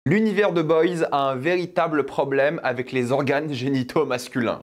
L'univers de Boys a un véritable problème avec les organes génitaux masculins.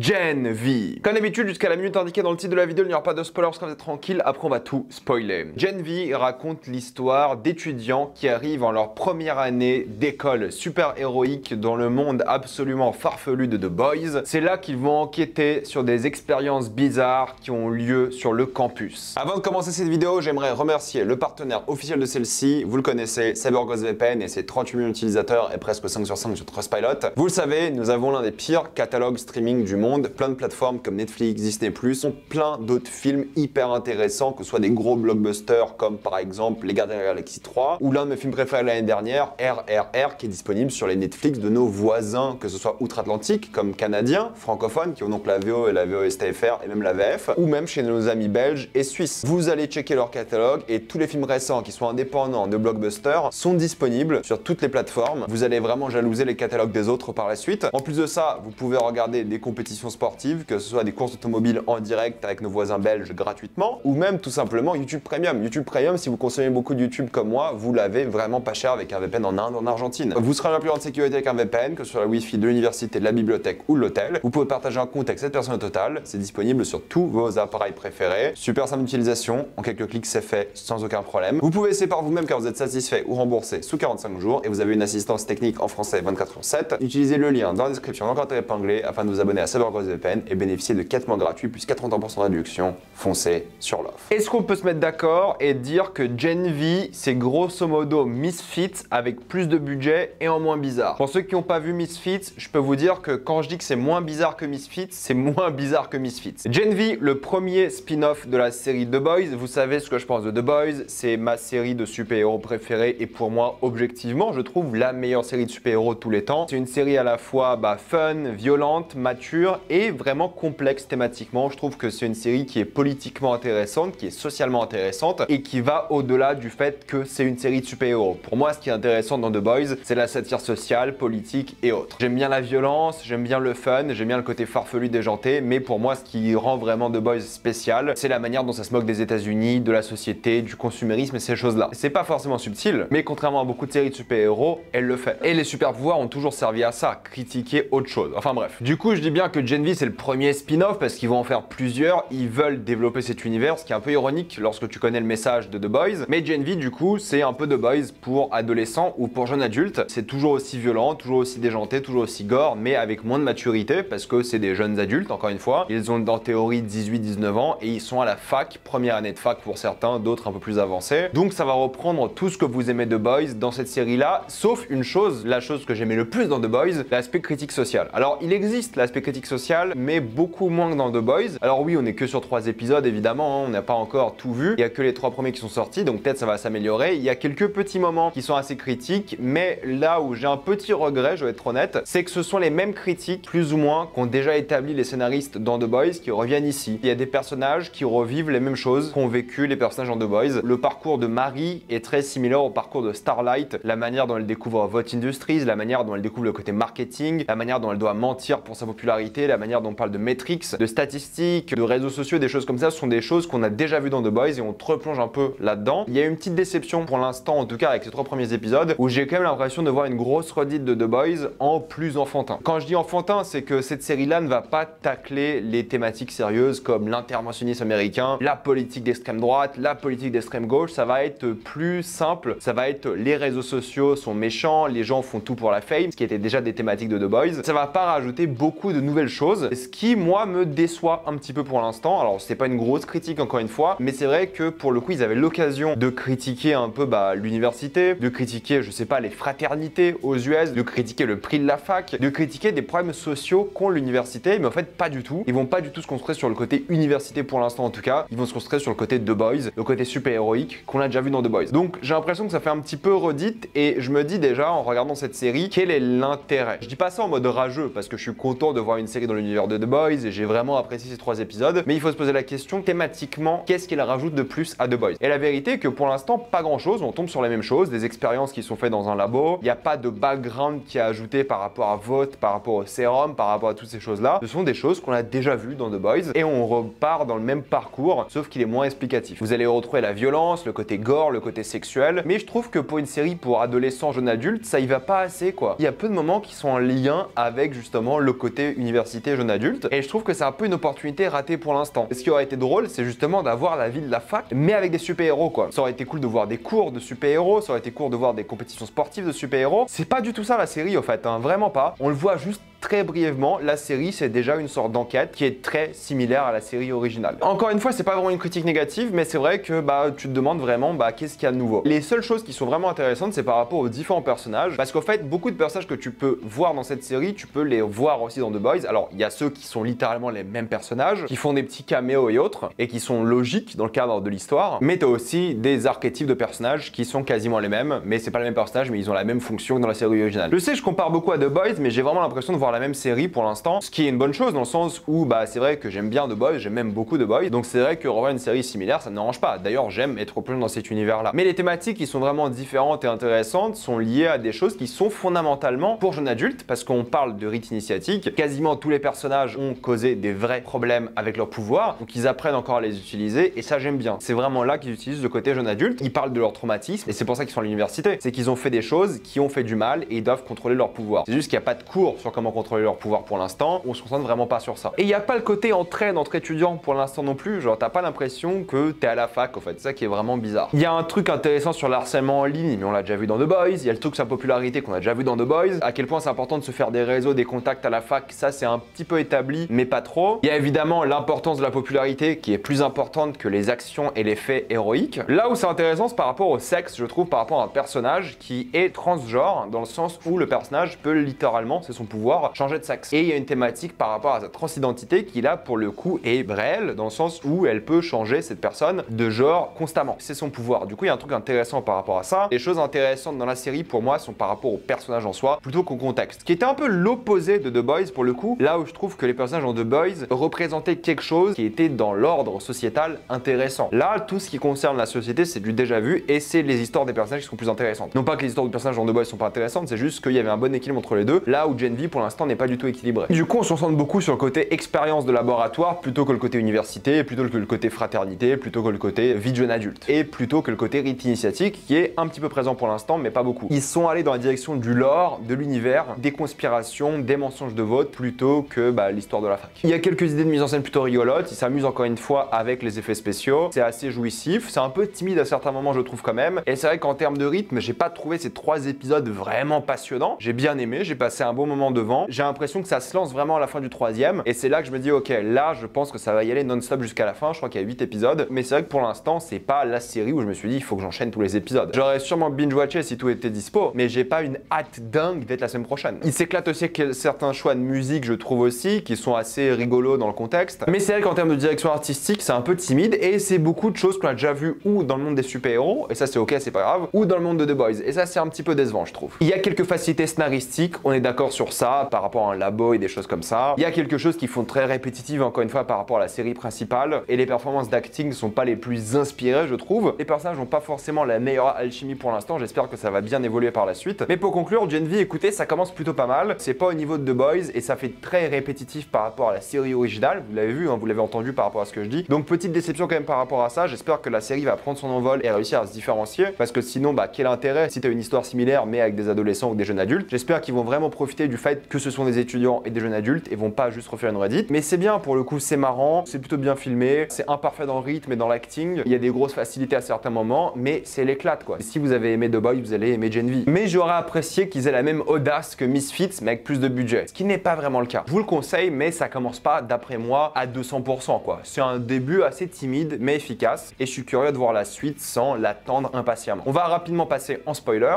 Gen V. Comme d'habitude, jusqu'à la minute indiquée dans le titre de la vidéo, il n'y aura pas de spoilers, vous êtes tranquille, après on va tout spoiler. Gen V raconte l'histoire d'étudiants qui arrivent en leur première année d'école super héroïque dans le monde absolument farfelu de The Boys. C'est là qu'ils vont enquêter sur des expériences bizarres qui ont lieu sur le campus. Avant de commencer cette vidéo, j'aimerais remercier le partenaire officiel de celle-ci, vous le connaissez, CyberGhost VPN et ses 38 millions d'utilisateurs et presque 5 sur 5 sur Trustpilot. Vous le savez, nous avons l'un des pires catalogues streaming du monde. Plein de plateformes comme Netflix, Disney+, ont plein d'autres films hyper intéressants, que ce soit des gros blockbusters comme par exemple Les Gardiens de la Galaxie 3 ou l'un de mes films préférés de l'année dernière, RRR, qui est disponible sur les Netflix de nos voisins, que ce soit outre-Atlantique comme canadiens, francophones, qui ont donc la VO et la VOSTFR et même la VF, ou même chez nos amis belges et suisses. Vous allez checker leur catalogue et tous les films récents qui sont indépendants de blockbusters sont disponibles sur toutes les plateformes. Vous allez vraiment jalouser les catalogues des autres par la suite. En plus de ça, vous pouvez regarder des compétitions sportives, que ce soit des courses automobiles en direct avec nos voisins belges gratuitement, ou même tout simplement YouTube Premium. YouTube Premium, si vous consommez beaucoup de YouTube comme moi, vous l'avez vraiment pas cher avec un VPN en Inde, en Argentine. Vous serez la plus grande sécurité avec un VPN, que ce soit la Wi-Fi de l'université, de la bibliothèque ou de l'hôtel. Vous pouvez partager un compte avec 7 personnes au total. C'est disponible sur tous vos appareils préférés. Super simple d'utilisation. En quelques clics, c'est fait sans aucun problème. Vous pouvez essayer par vous-même car vous êtes satisfait ou remboursé sous 45 jours et vous avez une assistance technique en français 24/7. Utilisez le lien dans la description, encore épinglé, afin de vous abonner à CyberGhost VPN et bénéficier de 4 mois gratuits plus 80% de réduction. Foncez sur l'offre. Est-ce qu'on peut se mettre d'accord et dire que Gen V, c'est grosso modo Misfits avec plus de budget et en moins bizarre? Pour ceux qui n'ont pas vu Misfits, je peux vous dire que quand je dis que c'est moins bizarre que Misfits, c'est moins bizarre que Misfits. Gen V, le premier spin-off de la série The Boys, vous savez ce que je pense de The Boys, c'est ma série de super-héros préférée et pour moi, objectivement, je trouve la meilleure série de super-héros de tous les temps. C'est une série à la fois fun, violente, mature et vraiment complexe thématiquement. Je trouve que c'est une série qui est politiquement intéressante, qui est socialement intéressante et qui va au-delà du fait que c'est une série de super-héros. Pour moi, ce qui est intéressant dans The Boys, c'est la satire sociale, politique et autres. J'aime bien la violence, j'aime bien le fun, j'aime bien le côté farfelu déjanté, mais pour moi, ce qui rend vraiment The Boys spécial, c'est la manière dont ça se moque des États-Unis, de la société, du consumérisme et ces choses-là. C'est pas forcément subtil, mais contrairement à beaucoup de séries de super-héros, elle le fait. Et les super-pouvoirs ont toujours servi à ça, critiquer autre chose. Enfin bref. Du coup, je dis bien que Gen V, c'est le premier spin-off parce qu'ils vont en faire plusieurs, ils veulent développer cet univers, ce qui est un peu ironique lorsque tu connais le message de The Boys. Mais Gen V, du coup, c'est un peu The Boys pour adolescents ou pour jeunes adultes. C'est toujours aussi violent, toujours aussi déjanté, toujours aussi gore, mais avec moins de maturité parce que c'est des jeunes adultes, encore une fois. Ils ont en théorie 18-19 ans et ils sont à la fac, première année de fac pour certains, d'autres un peu plus avancés. Donc ça va reprendre tout ce que vous aimez de The Boys dans cette série-là, sauf une chose, la chose que j'aimais le plus dans The Boys, l'aspect critique social. Alors il existe l'aspect critique social, mais beaucoup moins que dans The Boys. Alors oui, on est que sur 3 épisodes évidemment, hein, on n'a pas encore tout vu. Il y a que les 3 premiers qui sont sortis, donc peut-être ça va s'améliorer. Il y a quelques petits moments qui sont assez critiques, mais là où j'ai un petit regret, je vais être honnête, c'est que ce sont les mêmes critiques, plus ou moins, qu'ont déjà établi les scénaristes dans The Boys qui reviennent ici. Il y a des personnages qui revivent les mêmes choses qu'ont vécu les personnages dans The Boys. Le parcours de Marie est très similaire au parcours de Starlight, la manière dont elle découvre Vought Industries, la manière dont elle découvre le côté marketing, la manière dont elle doit mentir pour sa popularité, la manière dont on parle de métriques, de statistiques, de réseaux sociaux, des choses comme ça, ce sont des choses qu'on a déjà vues dans The Boys et on te replonge un peu là-dedans. Il y a une petite déception pour l'instant, en tout cas avec ces 3 premiers épisodes, où j'ai quand même l'impression de voir une grosse redite de The Boys en plus enfantin. Quand je dis enfantin, c'est que cette série-là ne va pas tacler les thématiques sérieuses comme l'interventionnisme américain, la politique d'extrême droite, la politique d'extrême gauche. Ça va être plus simple, ça va être les réseaux sociaux sont méchants, les gens font tout pour la fame, ce qui était déjà des thématiques de The Boys. Ça va pas rajouter beaucoup de nouvelles choses, ce qui moi me déçoit un petit peu pour l'instant. Alors c'est pas une grosse critique encore une fois, mais c'est vrai que pour le coup ils avaient l'occasion de critiquer un peu l'université, de critiquer je sais pas les fraternités aux US, de critiquer le prix de la fac, de critiquer des problèmes sociaux qu'ont l'université, mais en fait pas du tout. Ils vont pas du tout se construire sur le côté université pour l'instant en tout cas, ils vont se construire sur le côté The Boys, le côté super héroïque qu'on a déjà vu dans The Boys. Donc j'ai l'impression que ça fait un petit peu redite et je me dis déjà en regardant cette série, quel est l'intérêt? Je dis pas ça en mode rageux parce que je suis content de voir une série dans l'univers de The Boys et j'ai vraiment apprécié ces 3 épisodes. Mais il faut se poser la question thématiquement, qu'est-ce qu'il rajoute de plus à The Boys? Et la vérité est que pour l'instant, pas grand chose, on tombe sur les mêmes choses, des expériences qui sont faites dans un labo, il n'y a pas de background qui est ajouté par rapport à Vought, par rapport au sérum, par rapport à toutes ces choses-là. Ce sont des choses qu'on a déjà vues dans The Boys et on repart dans le même parcours, sauf qu'il est moins explicatif. Vous allez retrouver la violence, le côté gore, le côté sexuel, mais je trouve que pour une série pour adolescents, jeunes adultes, ça y va pas assez quoi. Il y a peu de moments qui sont en lien avec justement le côté université, jeune adulte, et je trouve que c'est un peu une opportunité ratée pour l'instant. Ce qui aurait été drôle, c'est justement d'avoir la vie de la fac, mais avec des super-héros quoi. Ça aurait été cool de voir des cours de super-héros, ça aurait été cool de voir des compétitions sportives de super-héros. C'est pas du tout ça la série au fait, hein, vraiment pas. On le voit juste très brièvement, la série c'est déjà une sorte d'enquête qui est très similaire à la série originale. Encore une fois, c'est pas vraiment une critique négative, mais c'est vrai que tu te demandes vraiment qu'est-ce qu'il y a de nouveau. Les seules choses qui sont vraiment intéressantes, c'est par rapport aux différents personnages, parce qu'en fait, beaucoup de personnages que tu peux voir dans cette série, tu peux les voir aussi dans The Boys. Alors, il y a ceux qui sont littéralement les mêmes personnages, qui font des petits caméos et autres, et qui sont logiques dans le cadre de l'histoire, mais t'as aussi des archétypes de personnages qui sont quasiment les mêmes, mais c'est pas les mêmes personnages, mais ils ont la même fonction que dans la série originale. Je sais, je compare beaucoup à The Boys, mais j'ai vraiment l'impression de voir la même série pour l'instant, ce qui est une bonne chose dans le sens où c'est vrai que j'aime bien The Boys, j'aime même beaucoup The Boys, donc c'est vrai que revoir une série similaire, ça ne me dérange pas. D'ailleurs, j'aime être plus dans cet univers-là. Mais les thématiques qui sont vraiment différentes et intéressantes sont liées à des choses qui sont fondamentalement pour jeunes adultes, parce qu'on parle de rite initiatique. Quasiment tous les personnages ont causé des vrais problèmes avec leur pouvoir, donc ils apprennent encore à les utiliser, et ça j'aime bien. C'est vraiment là qu'ils utilisent le côté jeune adulte. Ils parlent de leur traumatisme, et c'est pour ça qu'ils sont à l'université. C'est qu'ils ont fait des choses qui ont fait du mal et ils doivent contrôler leur pouvoir. C'est juste qu'il n'y a pas de cours sur comment contrôler leur pouvoir pour l'instant, on se concentre vraiment pas sur ça. Et il n'y a pas le côté entraide entre étudiants pour l'instant non plus, genre t'as pas l'impression que t'es à la fac en fait, c'est ça qui est vraiment bizarre. Il y a un truc intéressant sur le harcèlement en ligne, mais on l'a déjà vu dans The Boys, il y a le truc sur sa popularité qu'on a déjà vu dans The Boys, à quel point c'est important de se faire des réseaux, des contacts à la fac, ça c'est un petit peu établi, mais pas trop. Il y a évidemment l'importance de la popularité qui est plus importante que les actions et les faits héroïques. Là où c'est intéressant, c'est par rapport au sexe, je trouve, par rapport à un personnage qui est transgenre, dans le sens où le personnage peut littéralement, c'est son pouvoir, changer de sexe. Et il y a une thématique par rapport à sa transidentité qui là pour le coup est réelle, dans le sens où elle peut changer cette personne de genre constamment. C'est son pouvoir. Du coup il y a un truc intéressant par rapport à ça. Les choses intéressantes dans la série pour moi sont par rapport au personnage en soi plutôt qu'au contexte. Qui était un peu l'opposé de The Boys pour le coup, là où je trouve que les personnages dans The Boys représentaient quelque chose qui était dans l'ordre sociétal intéressant. Là tout ce qui concerne la société c'est du déjà vu et c'est les histoires des personnages qui sont plus intéressantes. Non pas que les histoires des personnages dans The Boys sont pas intéressantes, c'est juste qu'il y avait un bon équilibre entre les deux, là où Gen V pour l'instant n'est pas du tout équilibré. Du coup on se concentre beaucoup sur le côté expérience de laboratoire plutôt que le côté université, plutôt que le côté fraternité, plutôt que le côté vie de jeune adulte et plutôt que le côté rite initiatique qui est un petit peu présent pour l'instant mais pas beaucoup. Ils sont allés dans la direction du lore, de l'univers, des conspirations, des mensonges de vote plutôt que l'histoire de la fac. Il y a quelques idées de mise en scène plutôt rigolotes, ils s'amusent encore une fois avec les effets spéciaux, c'est assez jouissif, c'est un peu timide à certains moments je trouve quand même et c'est vrai qu'en termes de rythme j'ai pas trouvé ces 3 épisodes vraiment passionnants, j'ai bien aimé, j'ai passé un bon moment devant, j'ai l'impression que ça se lance vraiment à la fin du 3e et c'est là que je me dis ok là je pense que ça va y aller non-stop jusqu'à la fin, je crois qu'il y a 8 épisodes mais c'est vrai que pour l'instant c'est pas la série où je me suis dit il faut que j'enchaîne tous les épisodes. J'aurais sûrement binge-watché si tout était dispo mais j'ai pas une hâte dingue d'être la semaine prochaine. Il s'éclate aussi avec certains choix de musique je trouve aussi qui sont assez rigolos dans le contexte mais c'est vrai qu'en termes de direction artistique c'est un peu timide et c'est beaucoup de choses qu'on a déjà vu ou dans le monde des super-héros et ça c'est ok c'est pas grave ou dans le monde de The Boys et ça c'est un petit peu décevant je trouve. Il y a quelques facilités scénaristiques, on est d'accord sur ça par rapport à un labo et des choses comme ça. Il y a quelque chose qui font très répétitive encore une fois par rapport à la série principale et les performances d'acting ne sont pas les plus inspirées je trouve. Les personnages n'ont pas forcément la meilleure alchimie pour l'instant, j'espère que ça va bien évoluer par la suite. Mais pour conclure, Gen V écoutez ça commence plutôt pas mal, c'est pas au niveau de The Boys et ça fait très répétitif par rapport à la série originale, vous l'avez vu, vous l'avez entendu par rapport à ce que je dis. Donc petite déception quand même par rapport à ça, j'espère que la série va prendre son envol et réussir à se différencier parce que sinon quel intérêt si t'as une histoire similaire mais avec des adolescents ou des jeunes adultes. J'espère qu'ils vont vraiment profiter du fait que ce sont des étudiants et des jeunes adultes et vont pas juste refaire une Reddit. Mais c'est bien pour le coup, c'est marrant, c'est plutôt bien filmé, c'est imparfait dans le rythme et dans l'acting. Il y a des grosses facilités à certains moments, mais c'est l'éclate quoi. Si vous avez aimé The Boys, vous allez aimer Gen V. Mais j'aurais apprécié qu'ils aient la même audace que Misfits, mais avec plus de budget. Ce qui n'est pas vraiment le cas. Je vous le conseille, mais ça commence pas, d'après moi, à 200% quoi. C'est un début assez timide, mais efficace. Et je suis curieux de voir la suite sans l'attendre impatiemment. On va rapidement passer en spoiler.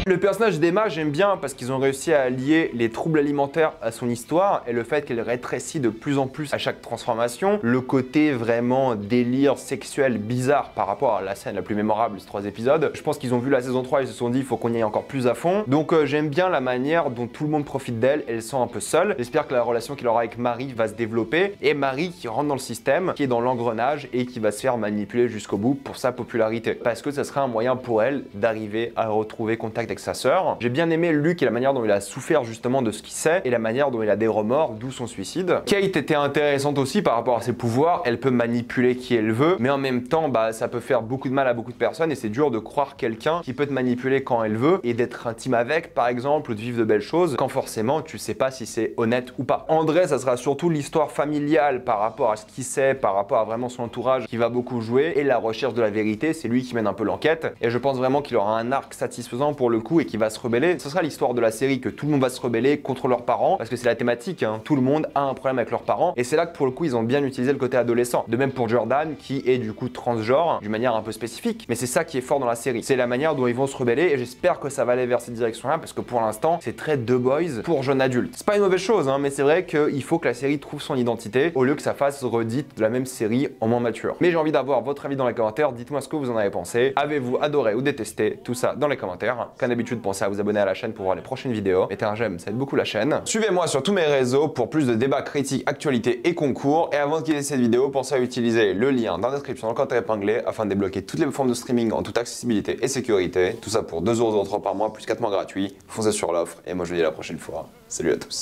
Le personnage d'Emma, j'aime bien parce qu'ils ont réussi à lier les troubles alimentaires à son histoire et le fait qu'elle rétrécit de plus en plus à chaque transformation. Le côté vraiment délire sexuel bizarre par rapport à la scène la plus mémorable de ces 3 épisodes. Je pense qu'ils ont vu la saison 3 et ils se sont dit il faut qu'on y aille encore plus à fond. Donc j'aime bien la manière dont tout le monde profite d'elle. Elle se sent un peu seule. J'espère que la relation qu'il aura avec Marie va se développer. Et Marie qui rentre dans le système, qui est dans l'engrenage et qui va se faire manipuler jusqu'au bout pour sa popularité. Parce que ça serait un moyen pour elle d'arriver à retrouver contact avec sa sœur. J'ai bien aimé Luke et la manière dont il a souffert justement de ce qu'il sait et la manière dont il a des remords, d'où son suicide. Kate était intéressante aussi par rapport à ses pouvoirs. Elle peut manipuler qui elle veut, mais en même temps, ça peut faire beaucoup de mal à beaucoup de personnes et c'est dur de croire quelqu'un qui peut te manipuler quand elle veut et d'être intime avec, par exemple, ou de vivre de belles choses quand forcément tu sais pas si c'est honnête ou pas. André, ça sera surtout l'histoire familiale par rapport à ce qu'il sait, par rapport à vraiment son entourage qui va beaucoup jouer et la recherche de la vérité, c'est lui qui mène un peu l'enquête et je pense vraiment qu'il aura un arc satisfaisant pour le coup et qui va se rebeller. Ce sera l'histoire de la série que tout le monde va se rebeller contre leurs parents parce que c'est la thématique, hein. Tout le monde a un problème avec leurs parents et c'est là que pour le coup ils ont bien utilisé le côté adolescent. De même pour Jordan qui est du coup transgenre d'une manière un peu spécifique, mais c'est ça qui est fort dans la série. C'est la manière dont ils vont se rebeller et j'espère que ça va aller vers cette direction-là parce que pour l'instant c'est très The Boys pour jeunes adultes. C'est pas une mauvaise chose, hein, mais c'est vrai qu'il faut que la série trouve son identité au lieu que ça fasse redite de la même série en moins mature. Mais j'ai envie d'avoir votre avis dans les commentaires, dites-moi ce que vous en avez pensé. Avez-vous adoré ou détesté tout ça dans les commentaires? Comme d'habitude, pensez à vous abonner à la chaîne pour voir les prochaines vidéos. Mettez un j'aime, ça aide beaucoup la chaîne. Suivez-moi sur tous mes réseaux pour plus de débats, critiques, actualités et concours. Et avant de quitter cette vidéo, pensez à utiliser le lien dans la description dans le commentaire épinglé afin de débloquer toutes les formes de streaming en toute accessibilité et sécurité. Tout ça pour 2,03€ par mois plus 4 mois gratuits. Foncez sur l'offre et moi je vous dis à la prochaine fois. Salut à tous.